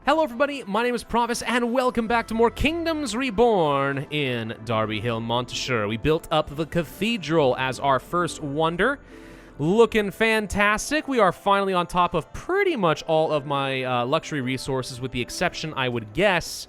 Hello everybody, my name is Pravus, and welcome back to more Kingdoms Reborn in Darbyhillmontishire. We built up the cathedral as our first wonder. Looking fantastic. We are finally on top of pretty much all of my luxury resources, with the exception, I would guess,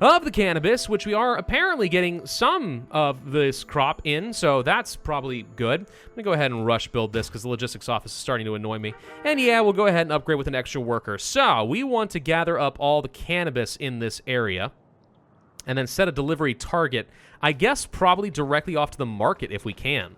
of the cannabis, which we are apparently getting some of this crop in, so that's probably good. I'm going to go ahead and rush build this because the logistics office is starting to annoy me. And yeah, we'll go ahead and upgrade with an extra worker. So, we want to gather up all the cannabis in this area and then set a delivery target, I guess probably directly off to the market if we can.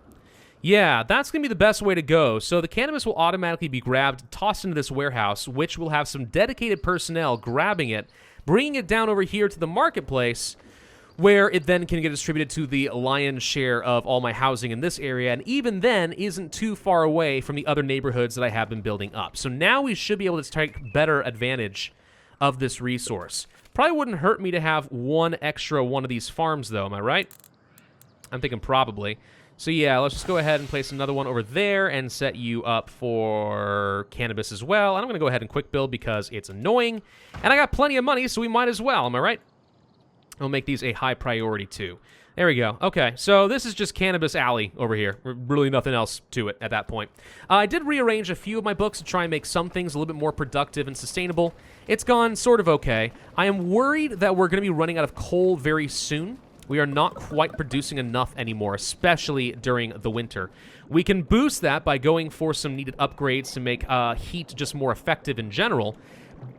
Yeah, that's going to be the best way to go. So the cannabis will automatically be grabbed, tossed into this warehouse, which will have some dedicated personnel grabbing it, bringing it down over here to the marketplace, where it then can get distributed to the lion's share of all my housing in this area, and even then isn't too far away from the other neighborhoods that I have been building up. So now we should be able to take better advantage of this resource. Probably wouldn't hurt me to have one extra one of these farms, though, am I right? I'm thinking probably. So yeah, let's just go ahead and place another one over there and set you up for cannabis as well. And I'm going to go ahead and quick build because it's annoying. And I got plenty of money, so we might as well. Am I right? I'll make these a high priority too. There we go. Okay, so this is just Cannabis Alley over here. Really nothing else to it at that point. I did rearrange a few of my books to try and make some things a little bit more productive and sustainable. It's gone sort of okay. I am worried that we're going to be running out of coal very soon. We are not quite producing enough anymore, especially during the winter. We can boost that by going for some needed upgrades to make heat just more effective in general,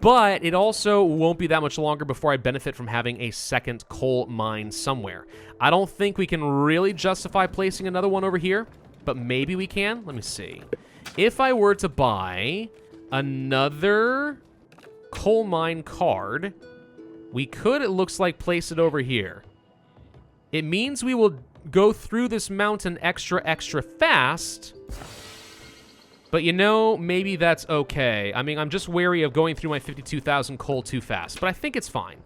but it also won't be that much longer before I benefit from having a second coal mine somewhere. I don't think we can really justify placing another one over here, but maybe we can. Let me see. If I were to buy another coal mine card, we could, it looks like, place it over here. It means we will go through this mountain extra fast. But you know, maybe that's okay. I mean, I'm just wary of going through my 52,000 coal too fast. But I think it's fine.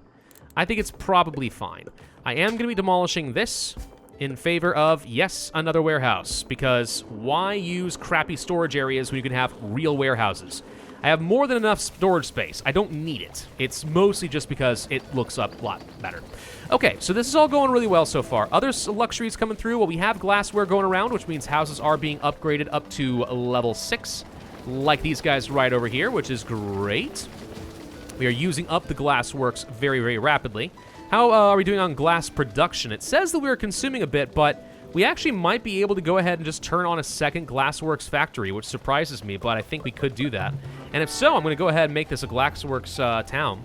I think it's probably fine. I am going to be demolishing this in favor of, yes, another warehouse. Because why use crappy storage areas when you can have real warehouses? I have more than enough storage space. I don't need it. It's mostly just because it looks up a lot better. Okay, so this is all going really well so far. Other luxuries coming through. Well, we have glassware going around, which means houses are being upgraded up to level 6, like these guys right over here, which is great. We are using up the Glassworks very, very rapidly. How are we doing on glass production? It says that we are consuming a bit, but we actually might be able to go ahead and just turn on a second Glassworks factory, which surprises me, but I think we could do that. And if so, I'm going to go ahead and make this a Glassworks town.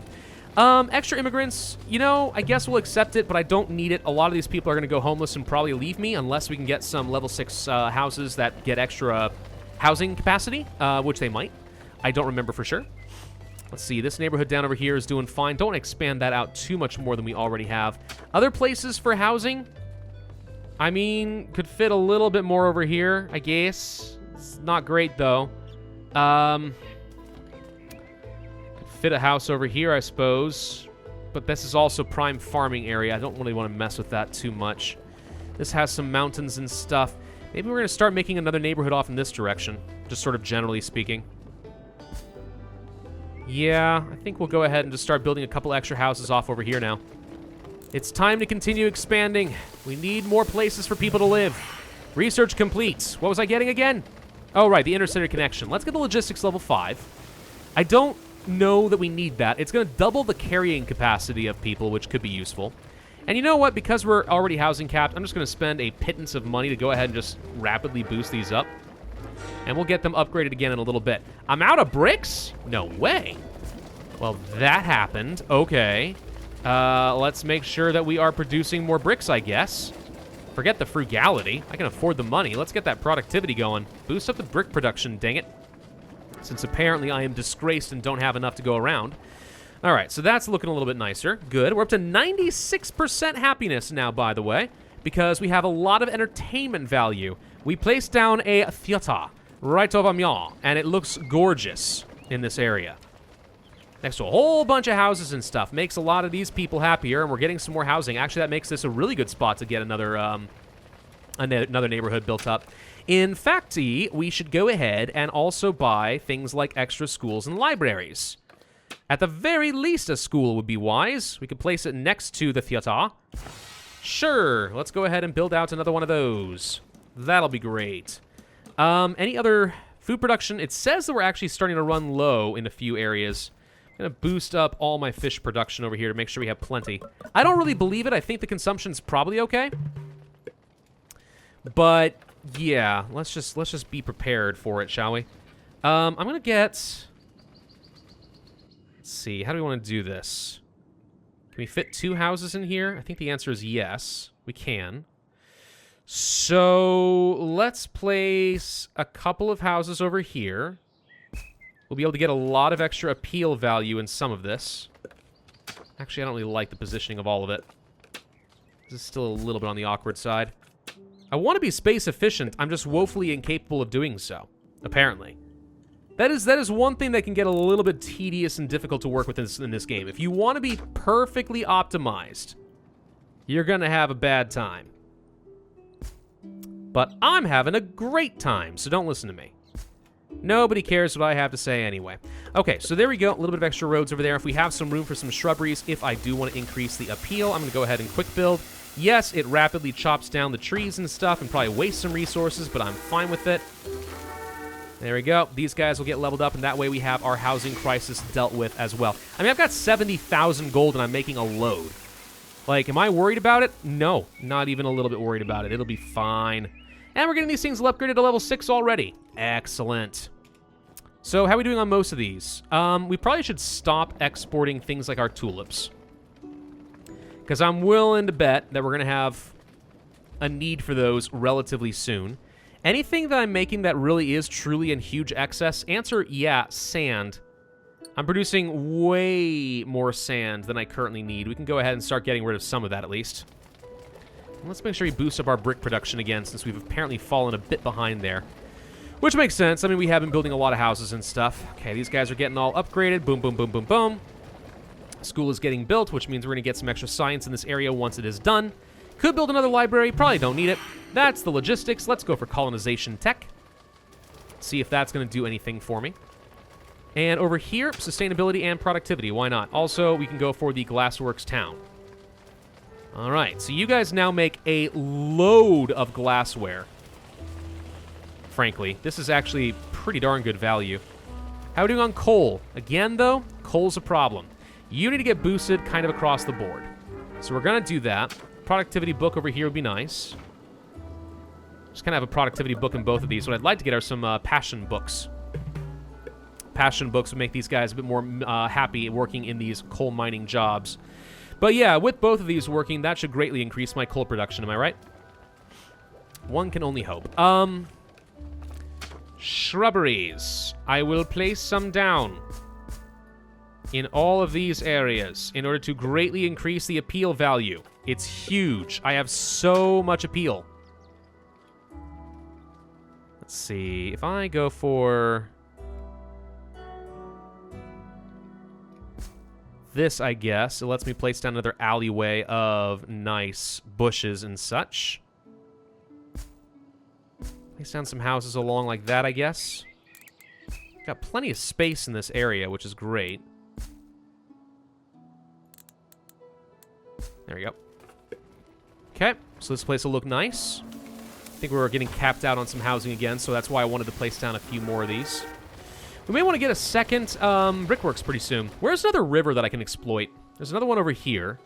Extra immigrants, you know, I guess we'll accept it, but I don't need it. A lot of these people are going to go homeless and probably leave me unless we can get some level 6 houses that get extra housing capacity, which they might. I don't remember for sure. Let's see, this neighborhood down over here is doing fine. Don't expand that out too much more than we already have. Other places for housing, I mean, could fit a little bit more over here, I guess. It's not great, though. Fit a house over here, I suppose. But this is also prime farming area. I don't really want to mess with that too much. This has some mountains and stuff. Maybe we're going to start making another neighborhood off in this direction, just sort of generally speaking. Yeah, I think we'll go ahead and just start building a couple extra houses off over here now. It's time to continue expanding. We need more places for people to live. Research complete. What was I getting again? Oh, right, the intercenter connection. Let's get the logistics level 5. I don't know that we need that. It's going to double the carrying capacity of people, which could be useful. And you know what? Because we're already housing capped, I'm just going to spend a pittance of money to go ahead and just rapidly boost these up. And we'll get them upgraded again in a little bit. I'm out of bricks? No way. Well, that happened. Okay. Let's make sure that we are producing more bricks, I guess. Forget the frugality. I can afford the money. Let's get that productivity going. Boost up the brick production, dang it. Since apparently I am disgraced and don't have enough to go around. All right, so that's looking a little bit nicer. Good. We're up to 96% happiness now, by the way, because we have a lot of entertainment value. We placed down a theater right over me, and it looks gorgeous in this area. Next to a whole bunch of houses and stuff. Makes a lot of these people happier, and we're getting some more housing. Actually, that makes this a really good spot to get another neighborhood built up. In fact, we should go ahead and also buy things like extra schools and libraries. At the very least, a school would be wise. We could place it next to the theater. Sure, let's go ahead and build out another one of those. That'll be great. Any other food production? It says that we're actually starting to run low in a few areas. I'm going to boost up all my fish production over here to make sure we have plenty. I don't really believe it. I think the consumption's probably okay. But, yeah, let's just be prepared for it, shall we? I'm going to get... Let's see, how do we want to do this? Can we fit 2 houses in here? I think the answer is yes. We can. So let's place a couple of houses over here. We'll be able to get a lot of extra appeal value in some of this. Actually, I don't really like the positioning of all of it. This is still a little bit on the awkward side. I want to be space efficient. I'm just woefully incapable of doing so, apparently. That is one thing that can get a little bit tedious and difficult to work with in this game. If you want to be perfectly optimized, you're going to have a bad time. But I'm having a great time, so don't listen to me. Nobody cares what I have to say anyway. Okay, so there we go. A little bit of extra roads over there. If we have some room for some shrubberies, if I do want to increase the appeal, I'm going to go ahead and quick build. Yes, it rapidly chops down the trees and stuff and probably wastes some resources, but I'm fine with it. There we go. These guys will get leveled up, and that way we have our housing crisis dealt with as well. I mean, I've got 70,000 gold, and I'm making a load. Like, am I worried about it? No, not even a little bit worried about it. It'll be fine. And we're getting these things upgraded to level 6 already. Excellent. So, how are we doing on most of these? We probably should stop exporting things like our tulips. Because I'm willing to bet that we're going to have a need for those relatively soon. Anything that I'm making that really is truly in huge excess? Answer, yeah, sand. I'm producing way more sand than I currently need. We can go ahead and start getting rid of some of that at least. And let's make sure we boost up our brick production again, since we've apparently fallen a bit behind there. Which makes sense. I mean, we have been building a lot of houses and stuff. Okay, these guys are getting all upgraded. Boom, boom, boom, boom, boom. School is getting built, which means we're going to get some extra science in this area once it is done. Could build another library. Probably don't need it. That's the logistics. Let's go for colonization tech. See if that's going to do anything for me. And over here, sustainability and productivity. Why not? Also, we can go for the Glassworks town. All right. So you guys now make a load of glassware. Frankly, this is actually pretty darn good value. How are we doing on coal? Again, though, coal's a problem. You need to get boosted kind of across the board. So we're going to do that. Productivity book over here would be nice. Just kind of have a productivity book in both of these. What I'd like to get are some passion books. Passion books would make these guys a bit more happy working in these coal mining jobs. But yeah, with both of these working, that should greatly increase my coal production. Am I right? One can only hope. Shrubberies. I will place some down in all of these areas in order to greatly increase the appeal value. It's huge. I have so much appeal. Let's see. If I go for this, I guess, it lets me place down another alleyway of nice bushes and such. Place down some houses along like that, I guess. Got plenty of space in this area, which is great. There we go. Okay, so this place will look nice. I think we were getting capped out on some housing again, so that's why I wanted to place down a few more of these. We may want to get a second brickworks pretty soon. Where's another river that I can exploit? There's another one over here.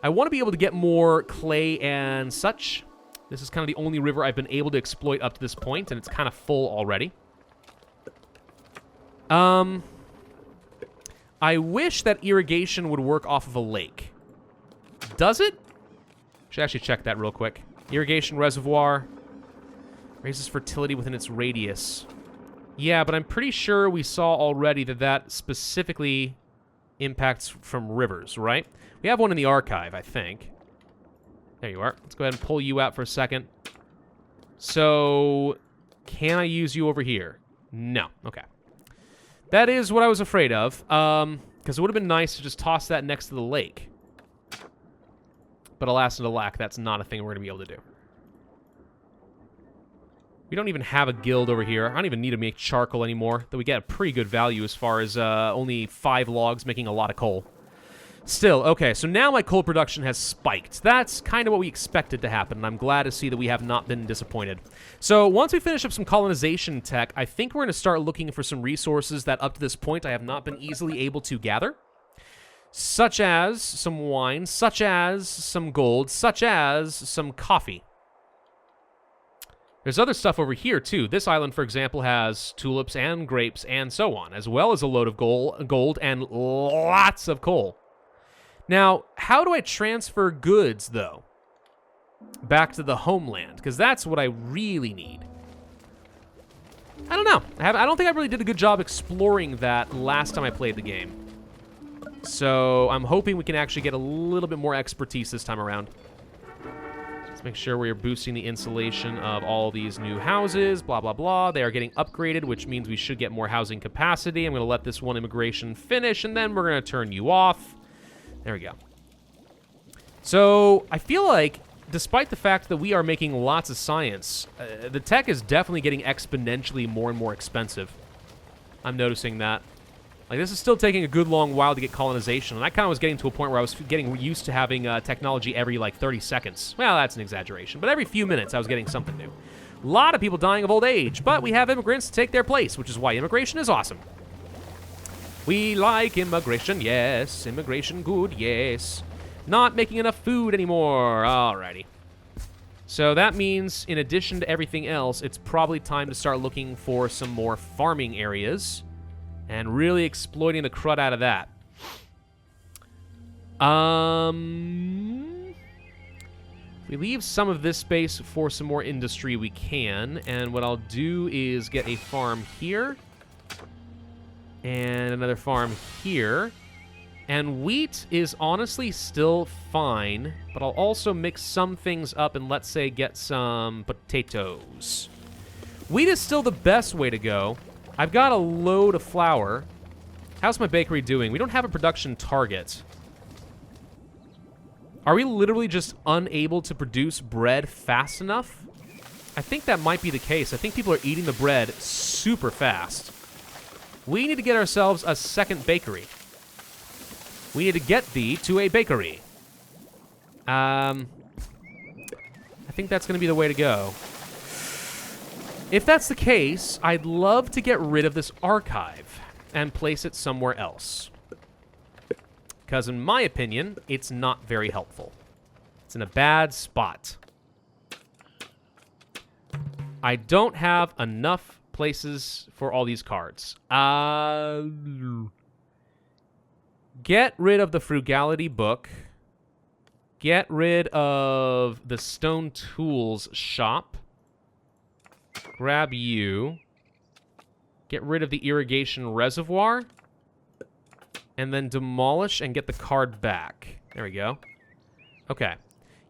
I want to be able to get more clay and such. This is kind of the only river I've been able to exploit up to this point, and it's kind of full already. I wish that irrigation would work off of a lake. Does it? Should actually check that real quick. Irrigation reservoir raises fertility within its radius. Yeah, but I'm pretty sure we saw already that that specifically impacts from rivers, right? We have one in the archive, I think. There you are. Let's go ahead and pull you out for a second. So, can I use you over here? No. Okay. That is what I was afraid of, because it would have been nice to just toss that next to the lake. But alas and alack, that's not a thing we're going to be able to do. We don't even have a guild over here. I don't even need to make charcoal anymore, though we get a pretty good value as far as only 5 logs making a lot of coal. Still, okay, so now my coal production has spiked. That's kind of what we expected to happen, and I'm glad to see that we have not been disappointed. So once we finish up some colonization tech, I think we're going to start looking for some resources that up to this point I have not been easily able to gather. Such as some wine, such as some gold, such as some coffee. There's other stuff over here, too. This island, for example, has tulips and grapes and so on, as well as a load of gold and lots of coal. Now, how do I transfer goods, though, back to the homeland? Because that's what I really need. I don't know. I don't think I really did a good job exploring that last time I played the game. So I'm hoping we can actually get a little bit more expertise this time around. Let's make sure we're boosting the insulation of all these new houses, blah, blah, blah. They are getting upgraded, which means we should get more housing capacity. I'm going to let this one immigration finish, and then we're going to turn you off. There we go. So I feel like, despite the fact that we are making lots of science, the tech is definitely getting exponentially more and more expensive. I'm noticing that. Like, this is still taking a good long while to get colonization, and I kind of was getting to a point where I was getting used to having technology every, like, 30 seconds. Well, that's an exaggeration, but every few minutes I was getting something new. A lot of people dying of old age, but we have immigrants to take their place, which is why immigration is awesome. We like immigration, yes. Immigration good, yes. Not making enough food anymore. Alrighty. So that means, in addition to everything else, it's probably time to start looking for some more farming areas and really exploiting the crud out of that. If we leave some of this space for some more industry, we can. And what I'll do is get a farm here. And another farm here. And wheat is honestly still fine, but I'll also mix some things up and, let's say, get some potatoes. Wheat is still the best way to go. I've got a load of flour. How's my bakery doing? We don't have a production target. Are we literally just unable to produce bread fast enough? I think that might be the case. I think people are eating the bread super fast. We need to get ourselves a second bakery. We need to get thee to a bakery. I think that's going to be the way to go. If that's the case, I'd love to get rid of this archive and place it somewhere else. Because in my opinion, it's not very helpful. It's in a bad spot. I don't have enough places for all these cards. Get rid of the frugality book. Get rid of the stone tools shop. Grab you. Get rid of the irrigation reservoir. And then demolish and get the card back. There we go. Okay.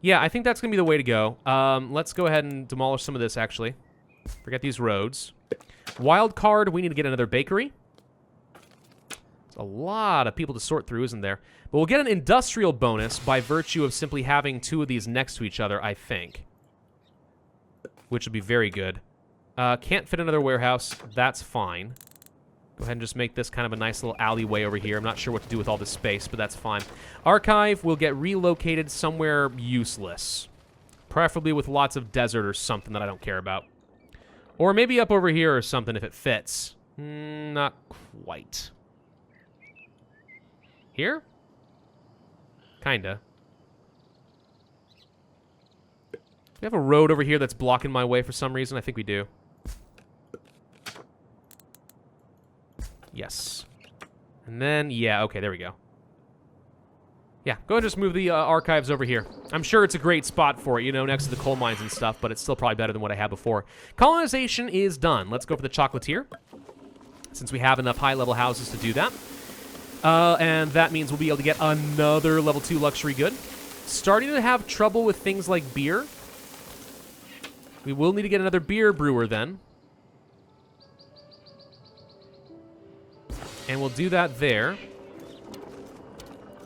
Yeah, I think that's going to be the way to go. Let's go ahead and demolish some of this, actually. Forget these roads. Wild card, we need to get another bakery. There's a lot of people to sort through, isn't there? But we'll get an industrial bonus by virtue of simply having 2 of these next to each other, I think. Which would be very good. Can't fit another warehouse. That's fine. Go ahead and just make this kind of a nice little alleyway over here. I'm not sure what to do with all this space, but that's fine. Archive will get relocated somewhere useless. Preferably with lots of desert or something that I don't care about. Or maybe up over here or something if it fits. Not quite. Here? Kinda. We have a road over here that's blocking my way for some reason. I think we do. Yes. And then, yeah, okay, there we go. Yeah, go ahead and just move the archives over here. I'm sure it's a great spot for it, you know, next to the coal mines and stuff, but it's still probably better than what I had before. Colonization is done. Let's go for the chocolatier, since we have enough high-level houses to do that. And that means we'll be able to get another level 2 luxury good. Starting to have trouble with things like beer. We will need to get another beer brewer then. And we'll do that there.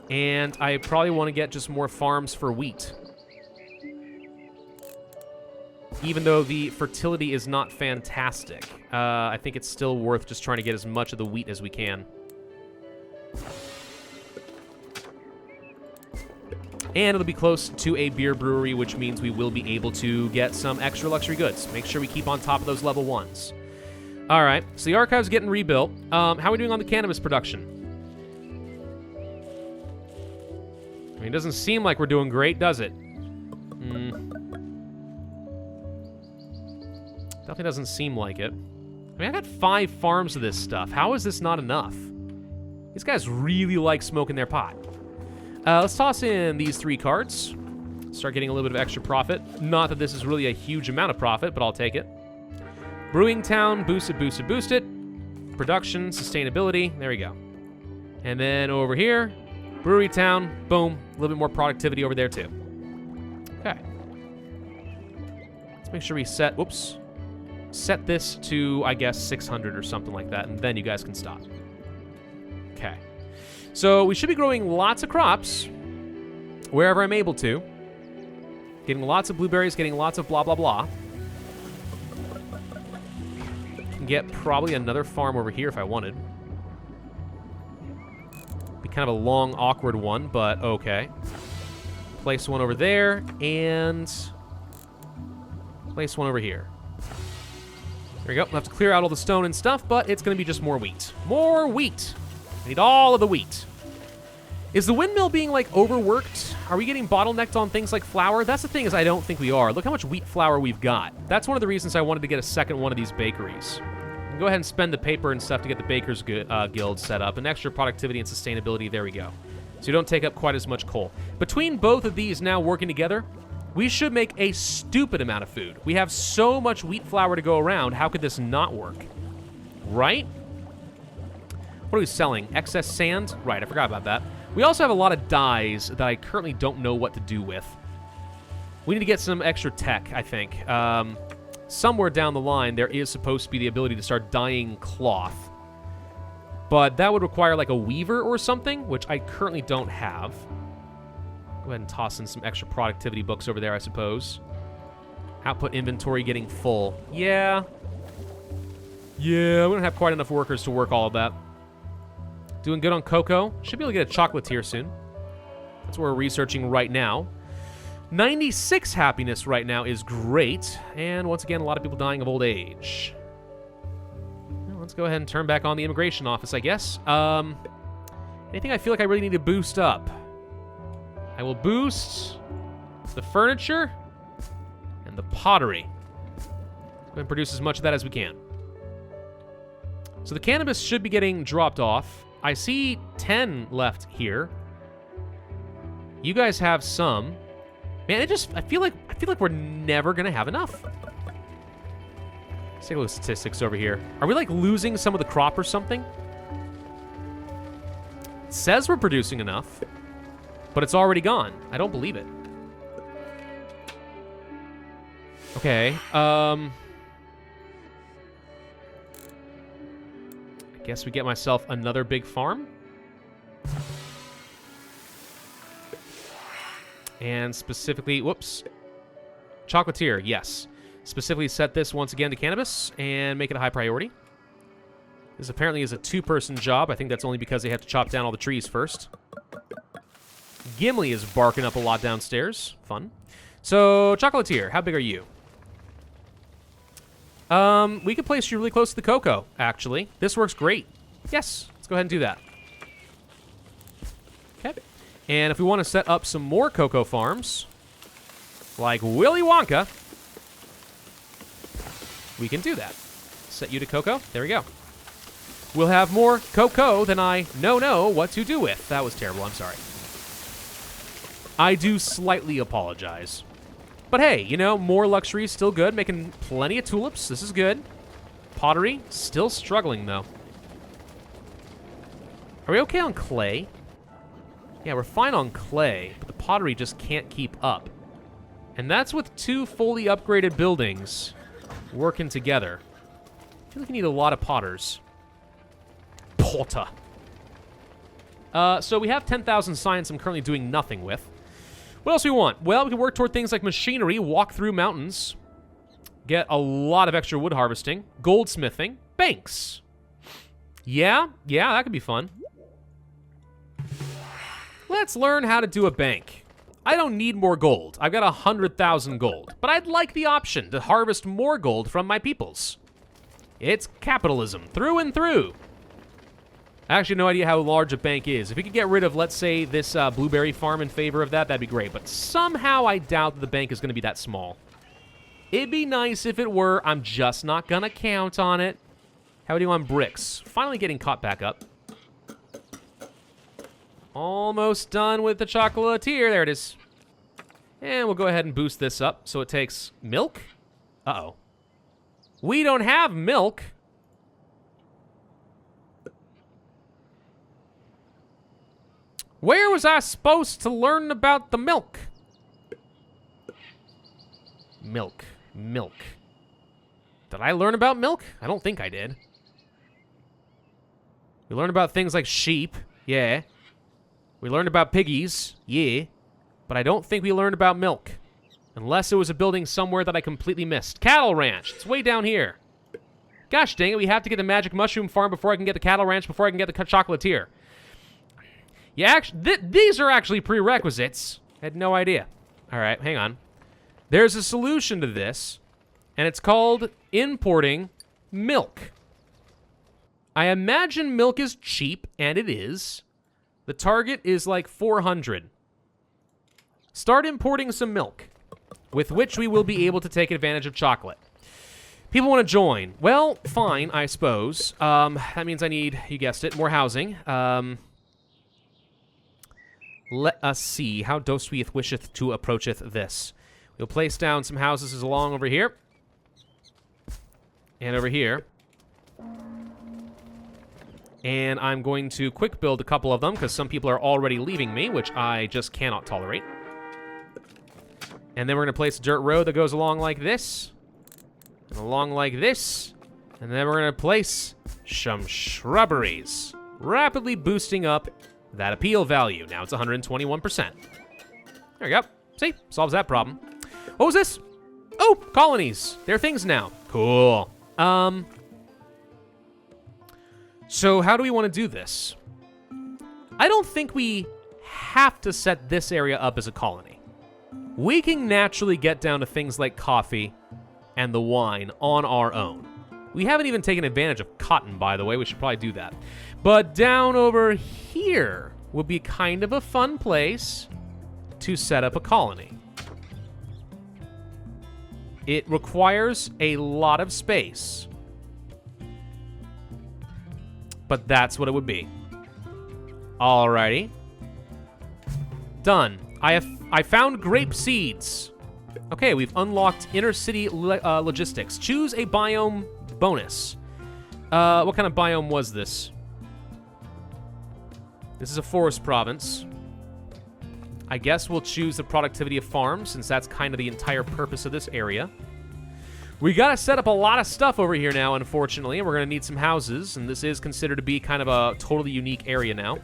And I probably want to get just more farms for wheat. even though the fertility is not fantastic. I think it's still worth just trying to get as much of the wheat as we can. And it'll be close to a beer brewery, which means we will be able to get some extra luxury goods. Make sure we keep on top of those level 1s. All right, so the archive's getting rebuilt. How are we doing on the cannabis production? I mean, it doesn't seem like we're doing great, does it? Definitely doesn't seem like it. I mean, I got 5 farms of this stuff. How is this not enough? These guys really like smoking their pot. Let's toss in these 3 cards. Start getting a little bit of extra profit. Not that this is really a huge amount of profit, but I'll take it. Brewing Town, boost it, boost it, boost it. Production, sustainability, there we go. And then over here, Brewery Town, boom. A little bit more productivity over there too. Okay. Let's make sure we set this to, I guess, 600 or something like that, and then you guys can stop. Okay. So we should be growing lots of crops wherever I'm able to. Getting lots of blueberries, getting lots of blah, blah, blah. Can get probably another farm over here if I wanted. Be kind of a long, awkward one, but okay. Place one over there, and place one over here. There we go. We'll have to clear out all the stone and stuff, but it's going to be just more wheat. More wheat! I need all of the wheat. Is the windmill being, like, overworked? Are we getting bottlenecked on things like flour? That's the thing, is I don't think we are. Look how much wheat flour we've got. That's one of the reasons I wanted to get a second one of these bakeries. Go ahead and spend the paper and stuff to get the Bakers Guild set up. And extra productivity and sustainability, there we go. So you don't take up quite as much coal. Between both of these now working together, we should make a stupid amount of food. We have so much wheat flour to go around, how could this not work? Right? What are we selling? Excess sand? Right, I forgot about that. We also have a lot of dyes that I currently don't know what to do with. We need to get some extra tech, I think. Somewhere down the line, there is supposed to be the ability to start dyeing cloth. But that would require like a weaver or something, which I currently don't have. Go ahead and toss in some extra productivity books over there, I suppose. Output inventory getting full. Yeah, we don't have quite enough workers to work all of that. Doing good on cocoa. Should be able to get a chocolatier soon. That's what we're researching right now. 96 happiness right now is great. And once again, a lot of people dying of old age. Well, let's go ahead and turn back on the immigration office, I guess. Anything I feel like I really need to boost up? I will boost the furniture and the pottery. Go ahead and produce as much of that as we can. So the cannabis should be getting dropped off. I see 10 left here. You guys have some. Man, I feel like we're never gonna have enough. Let's take a look at statistics over here. Are we like losing some of the crop or something? It says we're producing enough, but it's already gone. I don't believe it. Okay, I guess we get myself another big farm. And specifically, whoops, chocolatier, yes. Specifically set this once again to cannabis and make it a high priority. This apparently is a 2-person job. I think that's only because they have to chop down all the trees first. Gimli is barking up a lot downstairs. Fun. So, chocolatier, how big are you? We could place you really close to the cocoa, actually. This works great. Yes, let's go ahead and do that. Okay. And if we want to set up some more cocoa farms, like Willy Wonka, we can do that. Set you to cocoa. There we go. We'll have more cocoa than I know what to do with. That was terrible. I'm sorry. I do slightly apologize. But hey, you know, more luxury is still good. Making plenty of tulips. This is good. Pottery, still struggling, though. Are we okay on clay? Yeah, we're fine on clay, but the pottery just can't keep up. And that's with 2 fully upgraded buildings working together. I feel like we need a lot of potters. Potter. So we have 10,000 science I'm currently doing nothing with. What else do we want? Well, we can work toward things like machinery, walk through mountains. Get a lot of extra wood harvesting. Goldsmithing. Banks. Yeah, that could be fun. Let's learn how to do a bank. I don't need more gold. I've got 100,000 gold. But I'd like the option to harvest more gold from my peoples. It's capitalism through and through. I actually have no idea how large a bank is. If we could get rid of, let's say, this blueberry farm in favor of that, that'd be great. But somehow I doubt that the bank is going to be that small. It'd be nice if it were. I'm just not going to count on it. How are we doing on bricks? Finally getting caught back up. Almost done with the chocolatier. There it is. And we'll go ahead and boost this up so it takes milk. Uh-oh. We don't have milk. Where was I supposed to learn about the milk? Milk. Did I learn about milk? I don't think I did. We learned about things like sheep. Yeah. We learned about piggies. Yeah. But I don't think we learned about milk. Unless it was a building somewhere that I completely missed. Cattle ranch. It's way down here. Gosh dang it, we have to get the magic mushroom farm before I can get the cattle ranch, before I can get the chocolatier. Yeah, actually, these are actually prerequisites. I had no idea. All right, hang on. There's a solution to this, and it's called importing milk. I imagine milk is cheap, and it is. The target is like 400. Start importing some milk, with which we will be able to take advantage of chocolate. People want to join. Well, fine, I suppose. That means I need, you guessed it, more housing. Let us see. How Dostweeth wisheth to approacheth this. We'll place down some houses along over here. And over here. And I'm going to quick build a couple of them, because some people are already leaving me, which I just cannot tolerate. And then we're going to place a dirt road that goes along like this. And along like this. And then we're going to place some shrubberies. Rapidly boosting up that appeal value. Now it's 121%. There we go. See? Solves that problem. What was this? Oh, colonies. They're things now. Cool. So how do we want to do this? I don't think we have to set this area up as a colony. We can naturally get down to things like coffee and the wine on our own. We haven't even taken advantage of cotton, by the way. We should probably do that. But down over here would be kind of a fun place to set up a colony. It requires a lot of space. But that's what it would be. Alrighty. Done. I found Grape Seeds. Okay, we've unlocked inner city logistics. Choose a biome bonus. What kind of biome was this? This is a forest province. I guess we'll choose the productivity of farms, since that's kind of the entire purpose of this area. We gotta set up a lot of stuff over here now, unfortunately, and we're gonna need some houses, and this is considered to be kind of a totally unique area now.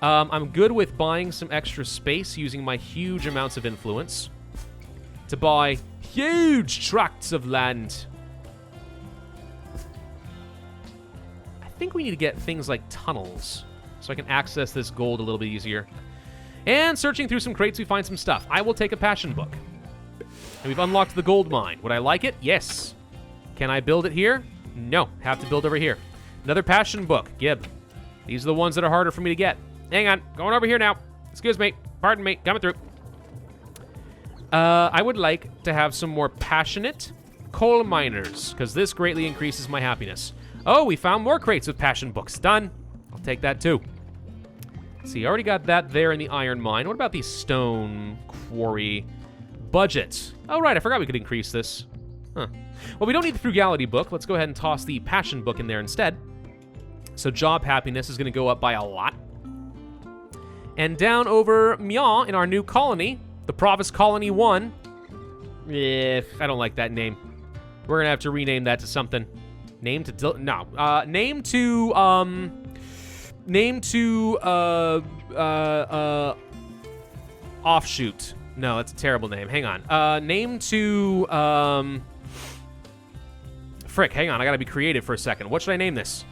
I'm good with buying some extra space using my huge amounts of influence to buy huge tracts of land. I think we need to get things like tunnels so I can access this gold a little bit easier. And searching through some crates, we find some stuff. I will take a passion book. And we've unlocked the gold mine. Would I like it? Yes. Can I build it here? No. Have to build over here. Another passion book. Gib. These are the ones that are harder for me to get. Hang on. Going over here now. Excuse me. Pardon me. Coming through. I would like to have some more passionate coal miners, because this greatly increases my happiness. Oh, we found more crates with passion books. Done. I'll take that too. See, I already got that there in the iron mine. What about the stone quarry budget? Oh, right, I forgot we could increase this. Huh. Well, we don't need the frugality book. Let's go ahead and toss the passion book in there instead. So job happiness is going to go up by a lot. And down over Mya in our new colony, the Pravus Colony 1. I don't like that name. We're going to have to rename that to something. Name to... name to offshoot. No, that's a terrible name. Hang on. Name to, Frick, hang on. I gotta be creative for a second. What should I name this?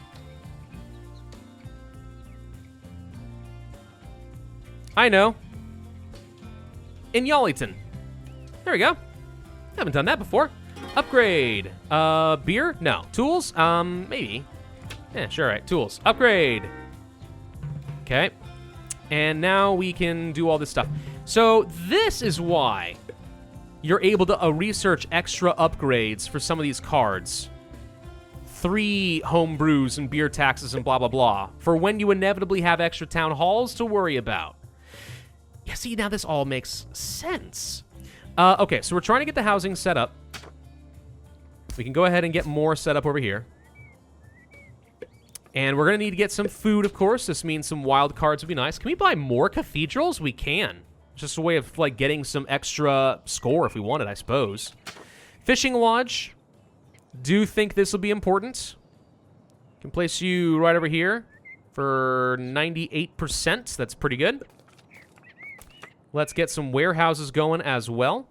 I know. In Yawleyton. There we go. Haven't done that before. Upgrade. Beer? No. Tools? Maybe. Yeah, sure, right. Tools. Upgrade. Okay. And now we can do all this stuff. So this is why you're able to research extra upgrades for some of these cards. 3 home brews and beer taxes and blah, blah, blah. For when you inevitably have extra town halls to worry about. Yeah, see, now this all makes sense. Okay, so we're trying to get the housing set up. We can go ahead and get more set up over here. And we're going to need to get some food, of course. This means some wild cards would be nice. Can we buy more cathedrals? We can. Just a way of, like, getting some extra score if we wanted, I suppose. Fishing lodge. Do think this will be important. Can place you right over here for 98%. That's pretty good. Let's get some warehouses going as well.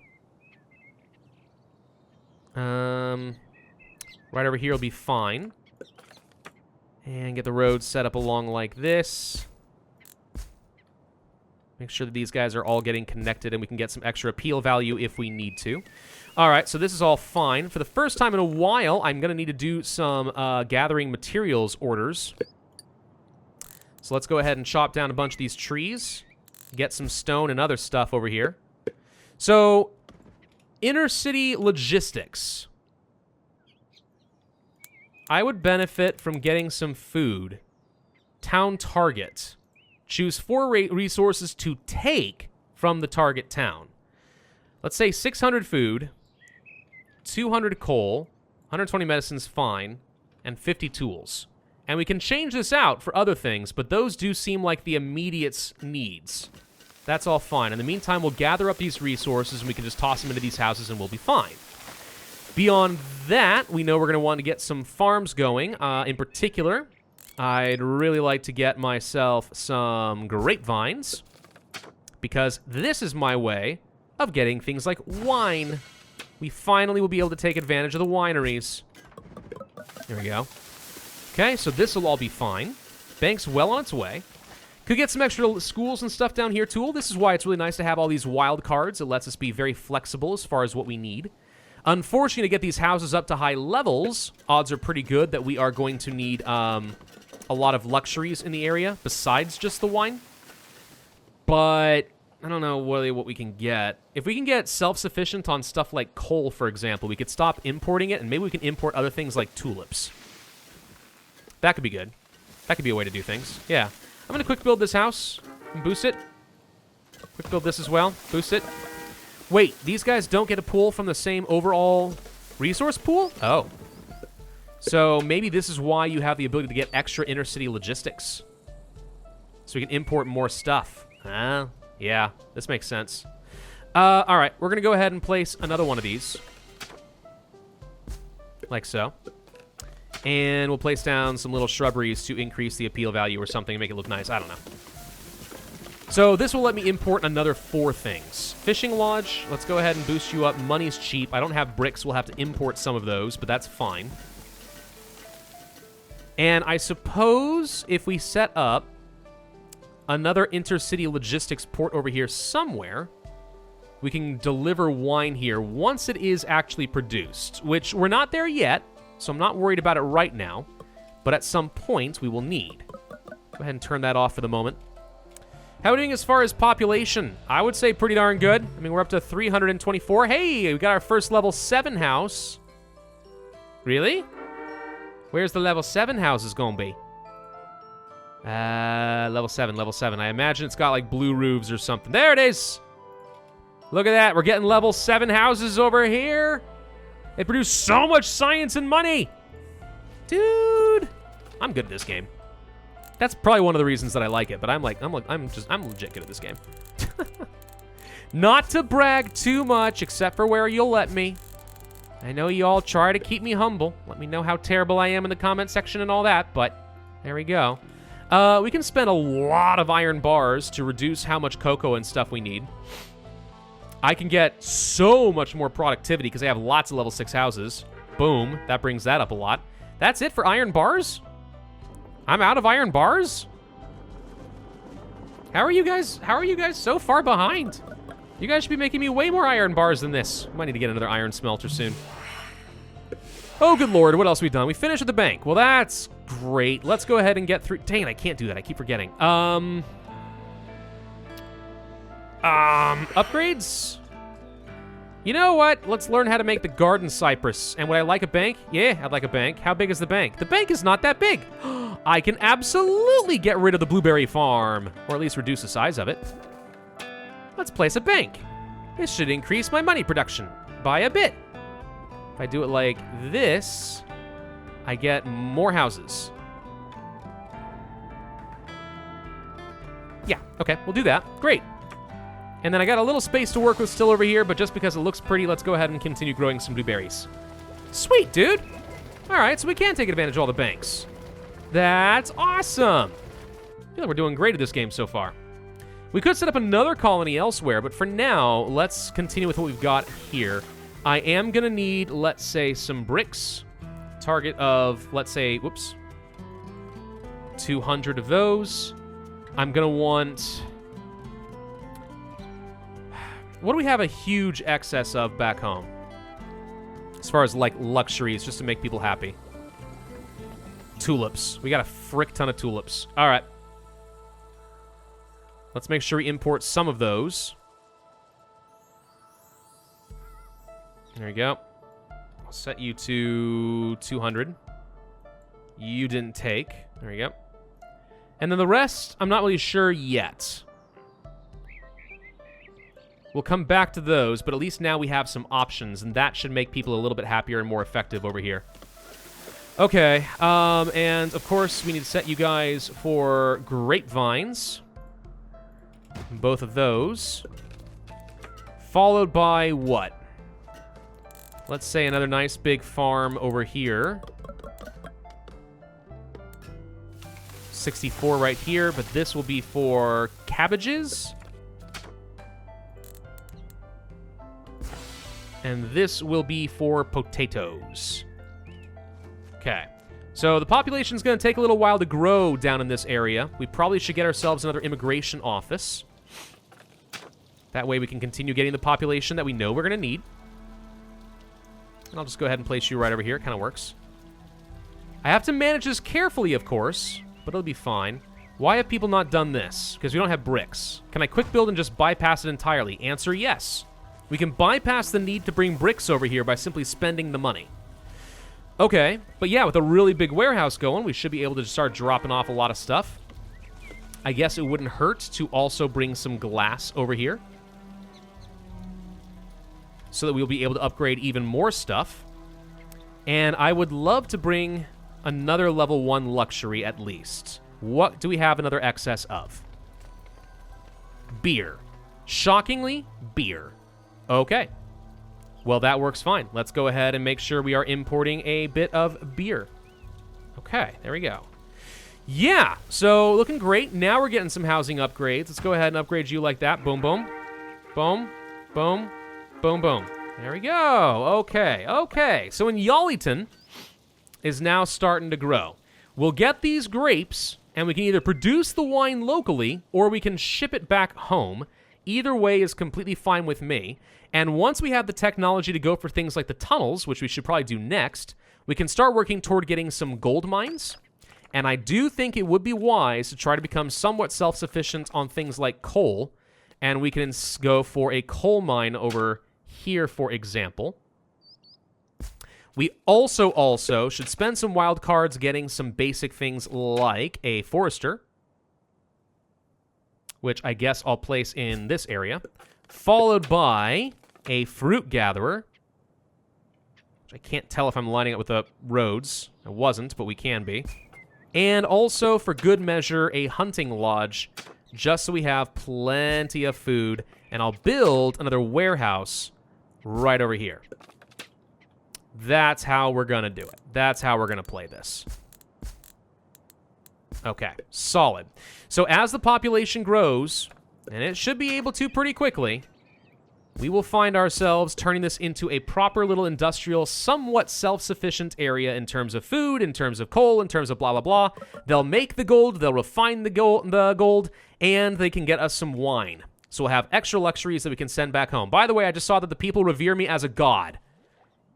Right over here will be fine. And get the roads set up along like this. Make sure that these guys are all getting connected and we can get some extra appeal value if we need to. All right, so this is all fine. For the first time in a while, I'm going to need to do some gathering materials orders. So let's go ahead and chop down a bunch of these trees. Get some stone and other stuff over here. So, inner city logistics. I would benefit from getting some food. Town target. Choose 4 resources to take from the target town. Let's say 600 food, 200 coal, 120 medicines fine, and 50 tools. And we can change this out for other things, but those do seem like the immediate needs. That's all fine. In the meantime, we'll gather up these resources and we can just toss them into these houses and we'll be fine. Beyond that, we know we're going to want to get some farms going. In particular, I'd really like to get myself some grapevines because this is my way of getting things like wine. We finally will be able to take advantage of the wineries. There we go. Okay, so this will all be fine. Bank's well on its way. Could get some extra schools and stuff down here, too. This is why it's really nice to have all these wild cards. It lets us be very flexible as far as what we need. Unfortunately, to get these houses up to high levels, odds are pretty good that we are going to need a lot of luxuries in the area besides just the wine. But I don't know really what we can get. If we can get self-sufficient on stuff like coal, for example, we could stop importing it, and maybe we can import other things like tulips. That could be good. That could be a way to do things. Yeah. I'm going to quick build this house and boost it. Quick build this as well. Boost it. Wait, these guys don't get a pool from the same overall resource pool? Oh. So maybe this is why you have the ability to get extra inner-city logistics. So we can import more stuff. Yeah, this makes sense. All right, we're going to go ahead and place another one of these. Like so. And we'll place down some little shrubberies to increase the appeal value or something and make it look nice. I don't know. So this will let me import another 4 things. Fishing lodge, let's go ahead and boost you up. Money's cheap. I don't have bricks. We'll have to import some of those, but that's fine. And I suppose if we set up another intercity logistics port over here somewhere, we can deliver wine here once it is actually produced, which we're not there yet, so I'm not worried about it right now, but at some point we will need. Go ahead and turn that off for the moment. How are we doing as far as population? I would say pretty darn good. I mean, we're up to 324. Hey, we got our first level 7 house. Really? Where's the level 7 houses gonna be? Level 7, level 7. I imagine it's got like blue roofs or something. There it is! Look at that. We're getting level 7 houses over here. They produce so much science and money. Dude, I'm good at this game. That's probably one of the reasons that I like it, but I'm legit good at this game. Not to brag too much, except for where you'll let me. I know you all try to keep me humble. Let me know how terrible I am in the comment section and all that, but there we go. We can spend a lot of iron bars to reduce how much cocoa and stuff we need. I can get so much more productivity because I have lots of level 6 houses, Boom. That brings that up a lot. That's it for iron bars? I'm out of iron bars? How are you guys so far behind? You guys should be making me way more iron bars than this. Might need to get another iron smelter soon. Oh, good lord, what else have we done? We finished with the bank. Well, that's great. Let's go ahead and get through. Dang it, I can't do that. I keep forgetting. Upgrades? You know what? Let's learn how to make the garden cypress. And would I like a bank? Yeah, I'd like a bank. How big is the bank? The bank is not that big. I can absolutely get rid of the blueberry farm, or at least reduce the size of it. Let's place a bank. This should increase my money production by a bit. If I do it like this, I get more houses. Yeah, okay, we'll do that. Great. And then I got a little space to work with still over here, but just because it looks pretty, let's go ahead and continue growing some blueberries. Sweet, dude. All right, so we can take advantage of all the banks. That's awesome. I feel like we're doing great at this game so far. We could set up another colony elsewhere, but for now, let's continue with what we've got here. I am gonna need, let's say, some bricks. Target of, let's say, whoops, 200 of those. I'm gonna want... What do we have a huge excess of back home? As far as, like, luxuries, just to make people happy. Tulips. We got a frick ton of tulips. All right. Let's make sure we import some of those. There you go. I'll set you to 200. You didn't take. There you go. And then the rest, I'm not really sure yet. We'll come back to those, but at least now we have some options, and that should make people a little bit happier and more effective over here. Okay, and of course, we need to set you guys for grapevines. Both of those. Followed by what? Let's say another nice big farm over here. 64 right here, but this will be for cabbages. And this will be for potatoes. Okay. So the population's going to take a little while to grow down in this area. We probably should get ourselves another immigration office. That way we can continue getting the population that we know we're going to need. And I'll just go ahead and place you right over here. It kind of works. I have to manage this carefully, of course, but it'll be fine. Why have people not done this? Because we don't have bricks. Can I quick build and just bypass it entirely? Answer, yes. We can bypass the need to bring bricks over here by simply spending the money. Okay, but yeah, with a really big warehouse going, we should be able to start dropping off a lot of stuff. I guess it wouldn't hurt to also bring some glass over here, so that we'll be able to upgrade even more stuff. And I would love to bring another level 1 luxury at least. What do we have another excess of? Beer. Shockingly, beer. Okay. Well, that works fine. Let's go ahead and make sure we are importing a bit of beer. Okay, there we go. Yeah, so looking great. Now we're getting some housing upgrades. Let's go ahead and upgrade you like that. Boom, boom. Boom, boom, boom, boom. There we go. Okay, okay. So in Yawleyton is now starting to grow. We'll get these grapes, and we can either produce the wine locally, or we can ship it back home. Either way is completely fine with me. And once we have the technology to go for things like the tunnels, which we should probably do next, we can start working toward getting some gold mines. And I do think it would be wise to try to become somewhat self-sufficient on things like coal. And we can go for a coal mine over here, for example. We also should spend some wild cards getting some basic things like a forester, which I guess I'll place in this area, followed by a fruit gatherer, which I can't tell if I'm lining up with the roads. I wasn't, but we can be. And also, for good measure, a hunting lodge, just so we have plenty of food. And I'll build another warehouse right over here. That's how we're going to do it. That's how we're going to play this. Okay, solid. So as the population grows, and it should be able to pretty quickly, we will find ourselves turning this into a proper little industrial, somewhat self-sufficient area in terms of food, in terms of coal, in terms of blah, blah, blah. They'll make the gold, they'll refine the gold, and they can get us some wine. So we'll have extra luxuries that we can send back home. By the way, I just saw that the people revere me as a god.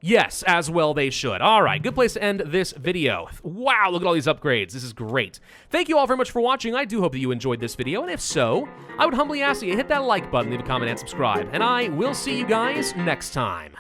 Yes, as well they should. All right, good place to end this video. Wow, look at all these upgrades. This is great. Thank you all very much for watching. I do hope that you enjoyed this video, and if so, I would humbly ask that you hit that like button, leave a comment, and subscribe. And I will see you guys next time.